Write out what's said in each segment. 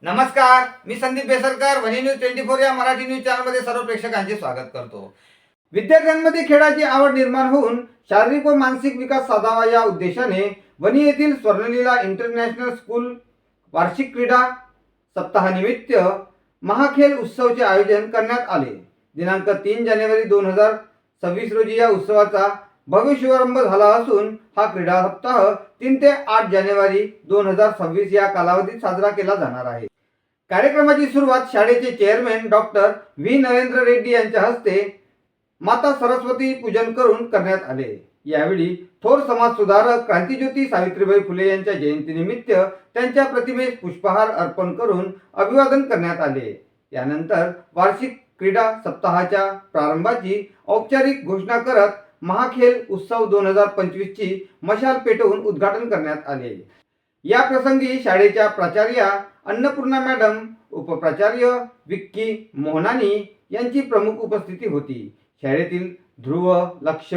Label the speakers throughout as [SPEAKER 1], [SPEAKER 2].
[SPEAKER 1] नमस्कार, मी संदीप बेसरकर वनी न्यूज 24 या मराठी न्यूज चॅनलमध्ये सर्व प्रेक्षकांचे स्वागत करतो। विद्यार्थ्यांमध्ये खेळाची आवड निर्माण होऊन शारीरिक व मानसिक विकास साधावा या उद्देशाने वनी येथील स्वर्णलीला इंटरनॅशनल स्कूल वार्षिक क्रीडा सप्ताहानिमित्त महाखेल उत्सवचे आयोजन करण्यात आले। दिनांक 3 जानेवारी 2026 रोजी या उत्सवाचा भव्य शुभारंभ झाला असून हा क्रीडा सप्ताह 3 ते 8 जानेवारी 2026 या कालावधीत साजरा केला जाणार आहे। कार्यक्रमाची सुरुवात शाळेचे chairman doctor V Narendra Reddy यांच्या हस्ते माता सरस्वती पूजन करून करण्यात आले। यावेळी थोर समाज सुधारक क्रांतिज्योती सावित्रीबाई फुले यांच्या जयंतीनिमित्त त्यांच्या प्रतिमेस पुष्पहार अर्पण करून अभिवादन करण्यात आले। त्यानंतर वार्षिक क्रीडा सप्ताहाच्या प्रारंभाची औपचारिक घोषणा करत महाखेल उत्सव 2025 ची मशाल पेटवून उद्घाटन करण्यात आले। या प्रसंगी शाळेच्या प्राचार्या अन्नपूर्णा मॅडम, उपप्राचार्य विक्की मोहनानी यांची प्रमुख उपस्थिती होती। शाळेतील ध्रुव, लक्ष,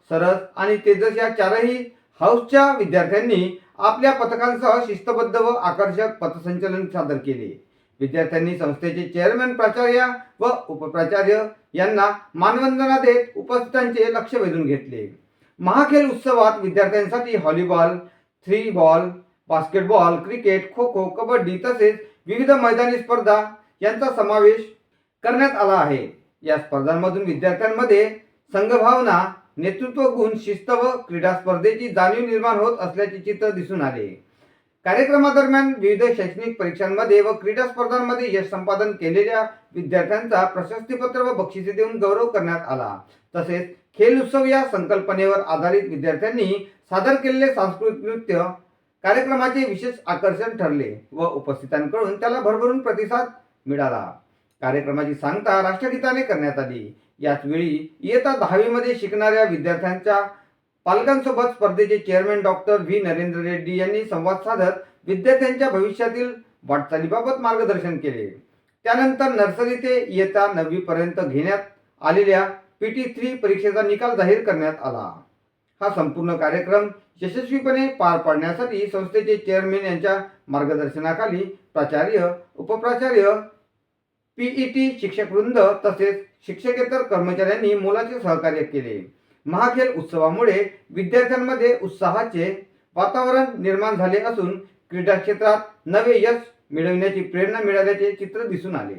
[SPEAKER 1] सरस आणि तेजस या चारही हाऊसच्या विद्यार्थ्यांनी आपल्या पथकांसह शिस्तबद्ध व आकर्षक पथसंचलन सादर केले। विद्यार्थ्यांनी संस्थेचे चेअरमॅन, प्राचार्य व उपप्राचार्य यांना मानवंदना देत उपस्थितांचे लक्ष वेधून घेतले। महाखेल उत्सवात विद्यार्थ्यांसाठी volleyball, three ball, basketball, cricket, kho kho, kabaddi तसेच विविध मैदानी स्पर्धा यांचा समावेश करण्यात आला आहे। या स्पर्धांमधून विद्यार्थ्यांमध्ये संघभावना, नेतृत्व गुण, शिस्त व क्रीडा स्पर्धेची जाणीव निर्माण होत असल्याचे चित्र दिसून आले। कार्यक्रमादरम्यान विविध शैक्षणिक परीक्षांमध्ये व क्रीडा स्पर्धांमध्ये यश संपादन केलेल्या विद्यार्थ्यांचा प्रशस्तीपत्र व बक्षिसे देऊन गौरव करण्यात आला। तसेच खेल उत्सव या संकल्पनेवर आधारित विद्यार्थ्यांनी सादर केलेले सांस्कृतिक नृत्य कार्यक्रमाचे विशेष आकर्षण ठरले व उपस्थितांकडून त्याला भरभरून प्रतिसाद मिळाला। कार्यक्रमाची सांगता राष्ट्रगीताने करण्यात आली। याच वेळी इयत्ता 10वी मध्ये शिकणाऱ्या विद्यार्थ्यांच्या पालकांसोबत स्पर्धेचे chairman doctor V Narendra Reddy यांनी संवाद साधत विद्यार्थ्यांच्या भविष्यातील वाटचालीबाबत मार्गदर्शन केले। त्यानंतर नर्सरी ते इयत्ता 9वी पर्यंत घेण्यात आलेल्या PT3 परीक्षेचा निकाल जाहीर करण्यात आला। हा संपूर्ण कार्यक्रम यशस्वीपणे पार पाडण्यासाठी संस्थेचे चेअरमॅन यांच्या मार्गदर्शनाखाली प्राचार्य, उपप्राचार्य, PET शिक्षकवृंद तसेच शिक्षकेतर कर्मचाऱ्यांनी मोलाचे सहकार्य केले। महाखेल उत्सवामुळे विद्यार्थ्यांमध्ये उत्साहाचे वातावरण निर्माण झाले असून क्रीडा क्षेत्रात नवे यश मिळवण्याची प्रेरणा मिळाल्याचे चित्र दिसून आले।